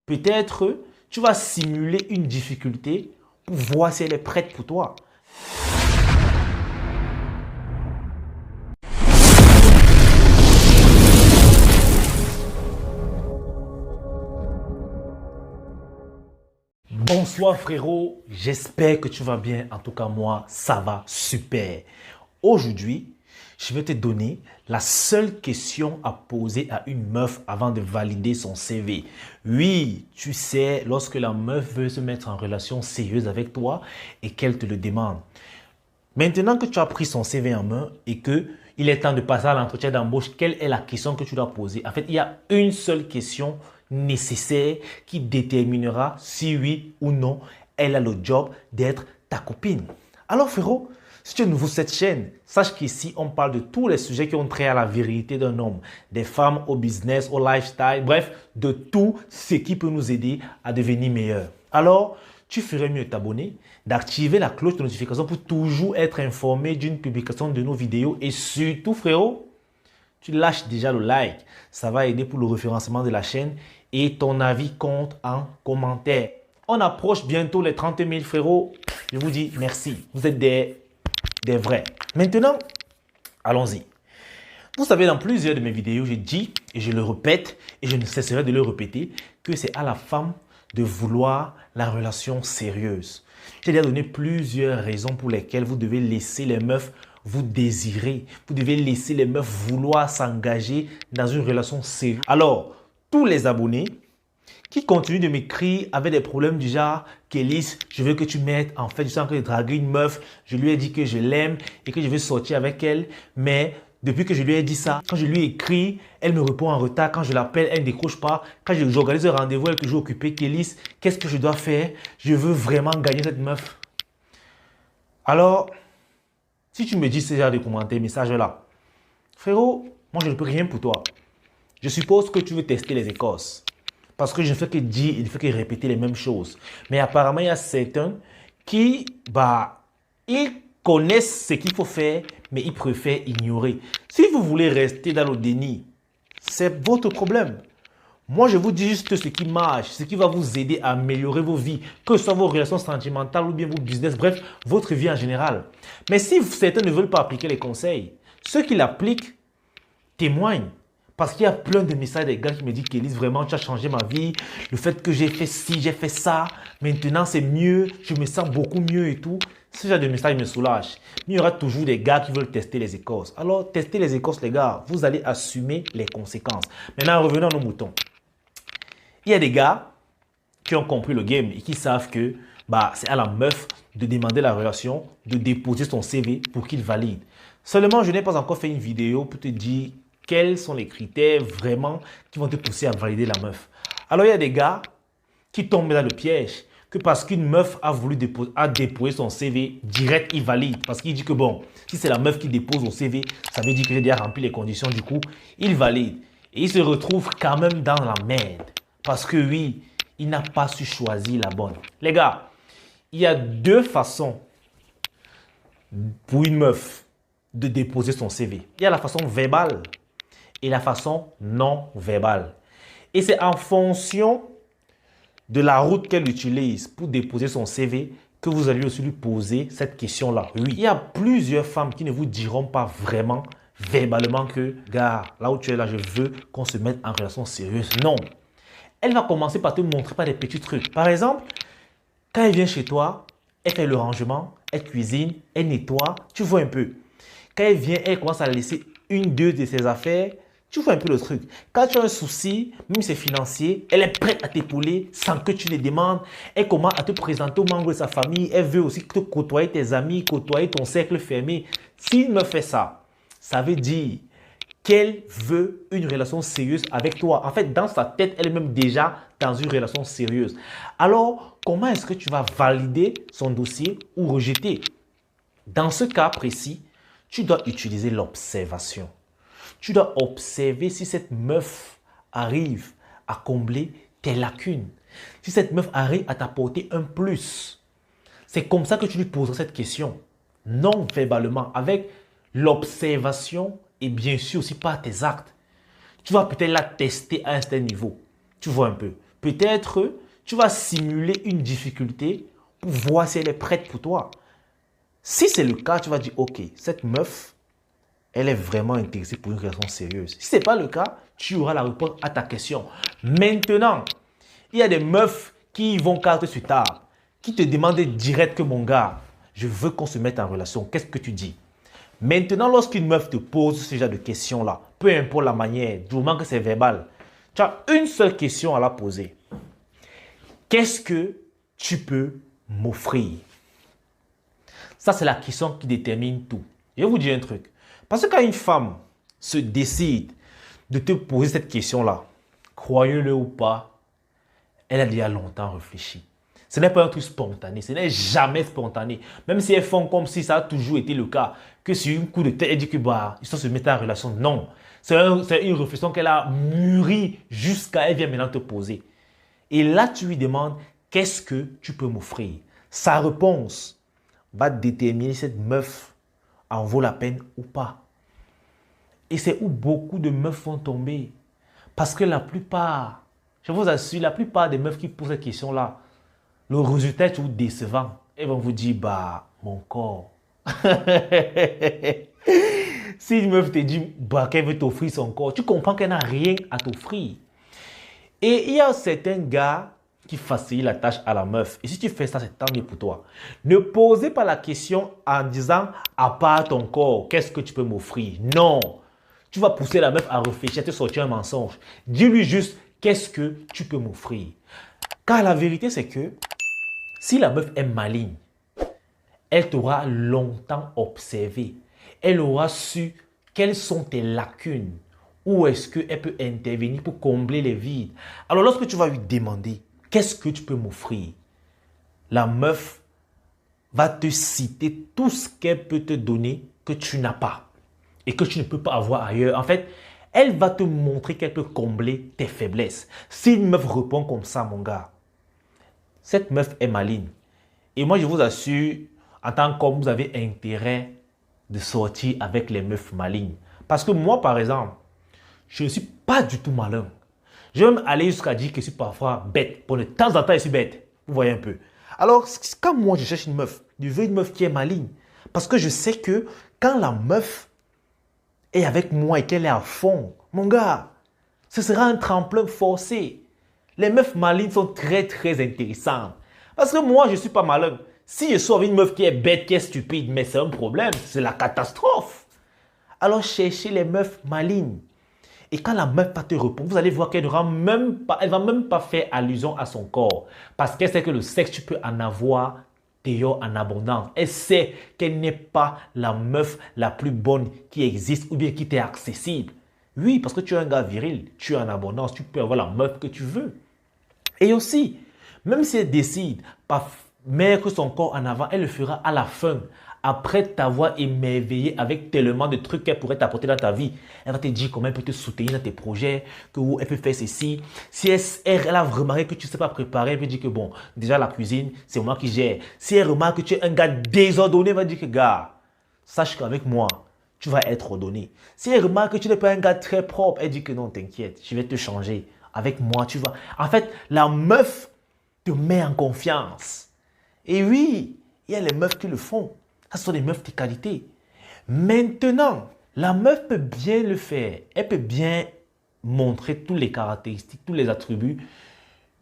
Peut-être tu vas simuler une difficulté pour voir si elle est prête pour toi. Bonsoir frérot, j'espère que tu vas bien. En tout cas moi, ça va super. Aujourd'hui, je vais te donner la seule question à poser à une meuf avant de valider son CV. Oui, tu sais, lorsque la meuf veut se mettre en relation sérieuse avec toi et qu'elle te le demande. Maintenant que tu as pris son CV en main et que il est temps de passer à l'entretien d'embauche, quelle est la question que tu dois poser? En fait, il y a une seule question nécessaire qui déterminera si oui ou non elle a le job d'être ta copine. Alors frérot, si tu es nouveau sur cette chaîne, sache qu'ici on parle de tous les sujets qui ont trait à la virilité d'un homme, des femmes au business, au lifestyle, bref, de tout ce qui peut nous aider à devenir meilleurs. Alors, tu ferais mieux de t'abonner, d'activer la cloche de notification pour toujours être informé d'une publication de nos vidéos et surtout frérot, tu lâches déjà le like. Ça va aider pour le référencement de la chaîne et ton avis compte en commentaire. On approche bientôt les 30 000 frérot. Je vous dis merci. Vous êtes des vrais. Maintenant, allons-y. Vous savez, dans plusieurs de mes vidéos, je dis et je le répète et je ne cesserai de le répéter que c'est à la femme de vouloir la relation sérieuse. J'ai déjà donné plusieurs raisons pour lesquelles vous devez laisser les meufs vous désirer. Vous devez laisser les meufs vouloir s'engager dans une relation sérieuse. Alors, tous les abonnés qui continuent de m'écrire avec des problèmes du genre « Kélis, je veux que tu m'aides. En fait, je suis en train de draguer une meuf. Je lui ai dit que je l'aime et que je veux sortir avec elle. Mais depuis que je lui ai dit ça, quand je lui ai écrit, elle me répond en retard. Quand je l'appelle, elle ne décroche pas. Quand j'organise un rendez-vous, elle est toujours occupée. Kélis, qu'est-ce que je dois faire? Je veux vraiment gagner cette meuf. » Alors, si tu me dis ce genre de commentaires, messages-là, frérot, moi je ne peux rien pour toi. Je suppose que tu veux tester les écorces. Parce que je ne fais que dire, il ne fait que répéter les mêmes choses. Mais apparemment, il y a certains qui, ils connaissent ce qu'il faut faire, mais ils préfèrent ignorer. Si vous voulez rester dans le déni, c'est votre problème. Moi, je vous dis juste ce qui marche, ce qui va vous aider à améliorer vos vies, que ce soit vos relations sentimentales ou bien vos business, bref, votre vie en général. Mais si certains ne veulent pas appliquer les conseils, ceux qui l'appliquent témoignent. Parce qu'il y a plein de messages des gars qui me disent qu'Élise, vraiment, tu as changé ma vie. Le fait que j'ai fait ci, j'ai fait ça. Maintenant, c'est mieux. Je me sens beaucoup mieux et tout. Ce genre de messages me soulage. Mais il y aura toujours des gars qui veulent tester les écorces. Alors, testez les écorces, les gars. Vous allez assumer les conséquences. Maintenant, revenons à nos moutons. Il y a des gars qui ont compris le game et qui savent que c'est à la meuf de demander la relation, de déposer son CV pour qu'il valide. Seulement, je n'ai pas encore fait une vidéo pour te dire quels sont les critères vraiment qui vont te pousser à valider la meuf. Alors, il y a des gars qui tombent dans le piège que parce qu'une meuf a voulu déposer son CV, direct, il valide. Parce qu'il dit que bon, si c'est la meuf qui dépose son CV, ça veut dire que j'ai déjà rempli les conditions. Du coup, il valide. Et il se retrouve quand même dans la merde. Parce que oui, il n'a pas su choisir la bonne. Les gars, il y a deux façons pour une meuf de déposer son CV. Il y a la façon verbale et la façon non verbale. Et c'est en fonction de la route qu'elle utilise pour déposer son CV que vous allez aussi lui poser cette question-là. Oui, il y a plusieurs femmes qui ne vous diront pas vraiment verbalement que « Gars, là où tu es là, je veux qu'on se mette en relation sérieuse. » Non. Elle va commencer par te montrer par des petits trucs. Par exemple, quand elle vient chez toi, elle fait le rangement, elle cuisine, elle nettoie, tu vois un peu. Quand elle vient, elle commence à laisser deux de ses affaires, tu vois un peu le truc. Quand tu as un souci, même si c'est financier, elle est prête à t'épauler sans que tu les demandes. Elle commence à te présenter aux membres de sa famille. Elle veut aussi te côtoyer tes amis, côtoyer ton cercle fermé. S'il me fait ça, ça veut dire qu'elle veut une relation sérieuse avec toi. En fait, dans sa tête, elle est même déjà dans une relation sérieuse. Alors, comment est-ce que tu vas valider son dossier ou rejeter? Dans ce cas précis, tu dois utiliser l'observation. Tu dois observer si cette meuf arrive à combler tes lacunes. Si cette meuf arrive à t'apporter un plus. C'est comme ça que tu lui poseras cette question. Non verbalement, avec l'observation et bien sûr aussi par tes actes. Tu vas peut-être la tester à un certain niveau. Tu vois un peu. peut-être tu vas simuler une difficulté pour voir si elle est prête pour toi. Si c'est le cas, tu vas dire, ok, cette meuf, elle est vraiment intéressée pour une raison sérieuse. Si ce n'est pas le cas, tu auras la réponse à ta question. Maintenant, il y a des meufs qui vont carte sur table, qui te demandent direct que mon gars, je veux qu'on se mette en relation. Qu'est-ce que tu dis? Maintenant, lorsqu'une meuf te pose ce genre de questions-là, peu importe la manière, du moment que c'est verbal, tu as une seule question à la poser. Qu'est-ce que tu peux m'offrir? Ça, c'est la question qui détermine tout. Je vais vous dire un truc. Parce que quand une femme se décide de te poser cette question-là, croyez-le ou pas, elle a déjà longtemps réfléchi. Ce n'est pas un truc spontané, ce n'est jamais spontané. Même si elles font comme si ça a toujours été le cas, que sur une coup de tête, elle dit que bah, ils se mettent en relation. Non, c'est une réflexion qu'elle a mûrie jusqu'à elle vient maintenant te poser. Et là, tu lui demandes, qu'est-ce que tu peux m'offrir? Sa réponse va déterminer si cette meuf en vaut la peine ou pas. Et c'est où beaucoup de meufs vont tomber. Parce que la plupart, je vous assure, la plupart des meufs qui posent cette question-là, le résultat est toujours décevant. Elles vont vous dire, bah, mon corps. Si une meuf te dit bah, qu'elle veut t'offrir son corps, tu comprends qu'elle n'a rien à t'offrir. Et il y a certains gars qui facilitent la tâche à la meuf. Et si tu fais ça, c'est tant mieux pour toi. Ne posez pas la question en disant, à part ton corps, qu'est-ce que tu peux m'offrir? Non. Tu vas pousser la meuf à réfléchir, à te sortir un mensonge. Dis-lui juste, qu'est-ce que tu peux m'offrir? Car la vérité, c'est que si la meuf est maligne, elle t'aura longtemps observé. Elle aura su quelles sont tes lacunes. Où est-ce qu'elle peut intervenir pour combler les vides. Alors lorsque tu vas lui demander, qu'est-ce que tu peux m'offrir? La meuf va te citer tout ce qu'elle peut te donner que tu n'as pas et que tu ne peux pas avoir ailleurs. En fait, elle va te montrer qu'elle peut combler tes faiblesses. Si une meuf répond comme ça, mon gars, cette meuf est maligne. Et moi, je vous assure, en tant qu'homme, vous avez intérêt de sortir avec les meufs malignes. Parce que moi, par exemple, je ne suis pas du tout malin. Je vais même aller jusqu'à dire que je suis parfois bête. Bon, de temps en temps, je suis bête. Vous voyez un peu. Alors, quand moi, je cherche une meuf, je veux une meuf qui est maligne. Parce que je sais que quand la meuf est avec moi et qu'elle est à fond, mon gars, ce sera un tremplin forcé. Les meufs malines sont très, très intéressantes. Parce que moi, je ne suis pas malin. Si je suis avec une meuf qui est bête, qui est stupide, mais c'est un problème, c'est la catastrophe. Alors, cherchez les meufs malignes. Et quand la meuf va te répondre, vous allez voir qu'elle ne va même pas faire allusion à son corps. Parce qu'elle sait que le sexe, tu peux en avoir d'ailleurs en abondance. Elle sait qu'elle n'est pas la meuf la plus bonne qui existe ou bien qui t'est accessible. Oui, parce que tu es un gars viril, tu es en abondance, tu peux avoir la meuf que tu veux. Et aussi, même si elle décide pas mettre son corps en avant, elle le fera à la fin. Après t'avoir émerveillé avec tellement de trucs qu'elle pourrait t'apporter dans ta vie. Elle va te dire comment elle peut te soutenir dans tes projets, qu'elle peut faire ceci. Si elle a remarqué que tu ne sais pas préparer, elle peut dire que bon, déjà la cuisine, c'est moi qui gère. Si elle remarque que tu es un gars désordonné, elle va dire que gars, sache qu'avec moi, tu vas être ordonné. Si elle remarque que tu n'es pas un gars très propre, elle dit que non, t'inquiète, je vais te changer. Avec moi, tu vas... En fait, la meuf te met en confiance. Et oui, il y a les meufs qui le font. Ce sont des meufs de qualité. Maintenant, la meuf peut bien le faire. Elle peut bien montrer toutes les caractéristiques, tous les attributs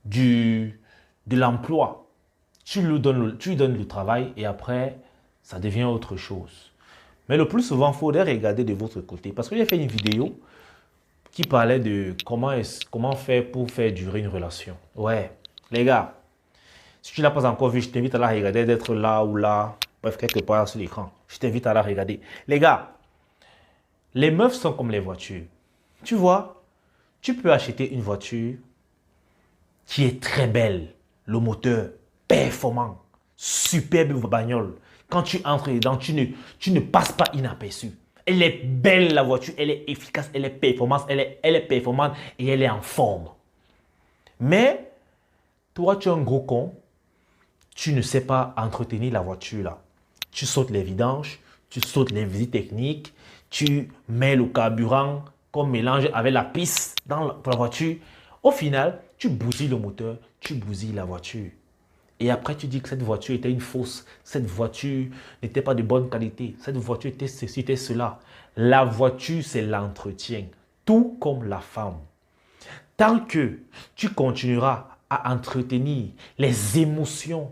de l'emploi. Tu lui donnes le travail et après, ça devient autre chose. Mais le plus souvent, il faudrait regarder de votre côté. Parce que j'ai fait une vidéo qui parlait de comment faire pour faire durer une relation. Ouais, les gars, si tu ne l'as pas encore vu, je t'invite à la regarder, d'être là ou là. Bref, quelque part sur l'écran. Je t'invite à la regarder. Les gars, les meufs sont comme les voitures. Tu vois, tu peux acheter une voiture qui est très belle. Le moteur performant. Superbe bagnole. Quand tu entres dedans, tu ne passes pas inaperçu. Elle est belle la voiture, elle est efficace, elle est performante, elle est performante et elle est en forme. Mais, toi tu es un gros con, tu ne sais pas entretenir la voiture là. Tu sautes les vidanges, tu sautes les visites techniques, tu mets le carburant comme mélange avec la piste dans la voiture. Au final, tu bousilles le moteur, tu bousilles la voiture. Et après, tu dis que cette voiture était une fausse, cette voiture n'était pas de bonne qualité, cette voiture était ceci, était cela. La voiture, c'est l'entretien, tout comme la femme. Tant que tu continueras à entretenir les émotions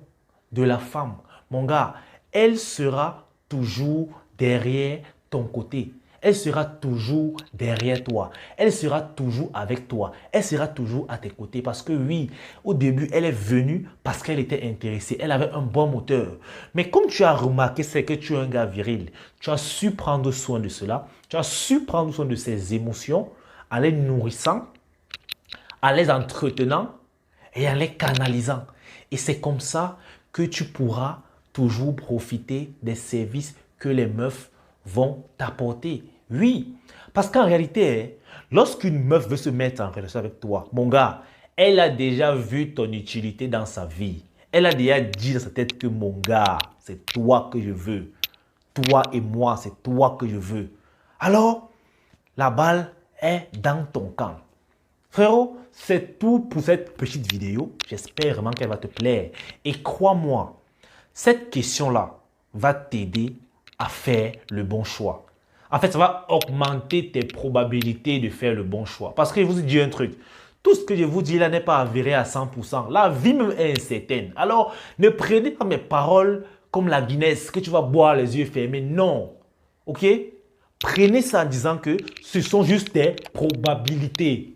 de la femme, mon gars, elle sera toujours derrière ton côté. Elle sera toujours derrière toi. Elle sera toujours avec toi. Elle sera toujours à tes côtés. Parce que oui, au début, elle est venue parce qu'elle était intéressée. Elle avait un bon moteur. Mais comme tu as remarqué, c'est que tu es un gars viril. Tu as su prendre soin de cela. Tu as su prendre soin de ses émotions en les nourrissant, en les entretenant et en les canalisant. Et c'est comme ça que tu pourras toujours profiter des services que les meufs vont t'apporter. Oui, parce qu'en réalité, lorsqu'une meuf veut se mettre en relation avec toi, mon gars, elle a déjà vu ton utilité dans sa vie. Elle a déjà dit dans sa tête que mon gars, c'est toi que je veux. Toi et moi, c'est toi que je veux. Alors, la balle est dans ton camp. Frérot, c'est tout pour cette petite vidéo. J'espère vraiment qu'elle va te plaire. Et crois-moi, cette question-là va t'aider à faire le bon choix. En fait, ça va augmenter tes probabilités de faire le bon choix. Parce que je vous dis un truc. Tout ce que je vous dis là n'est pas avéré à 100%. La vie même est incertaine. Alors, ne prenez pas mes paroles comme la Guinness que tu vas boire les yeux fermés. Non. Ok? Prenez ça en disant que ce sont juste des probabilités.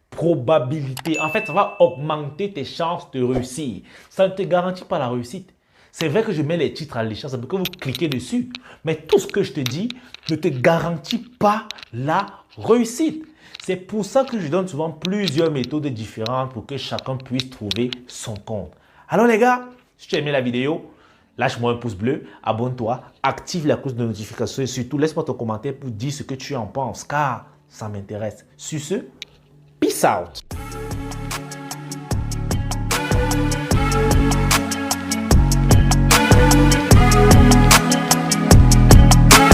Probabilité. En fait, ça va augmenter tes chances de réussir. Ça ne te garantit pas la réussite. C'est vrai que je mets les titres à l'échange, c'est pour que vous cliquez dessus. Mais tout ce que je te dis ne te garantit pas la réussite. C'est pour ça que je donne souvent plusieurs méthodes différentes pour que chacun puisse trouver son compte. Alors les gars, si tu as aimé la vidéo, lâche-moi un pouce bleu, abonne-toi, active la cloche de notification et surtout laisse-moi ton commentaire pour dire ce que tu en penses car ça m'intéresse. Sur ce, peace out.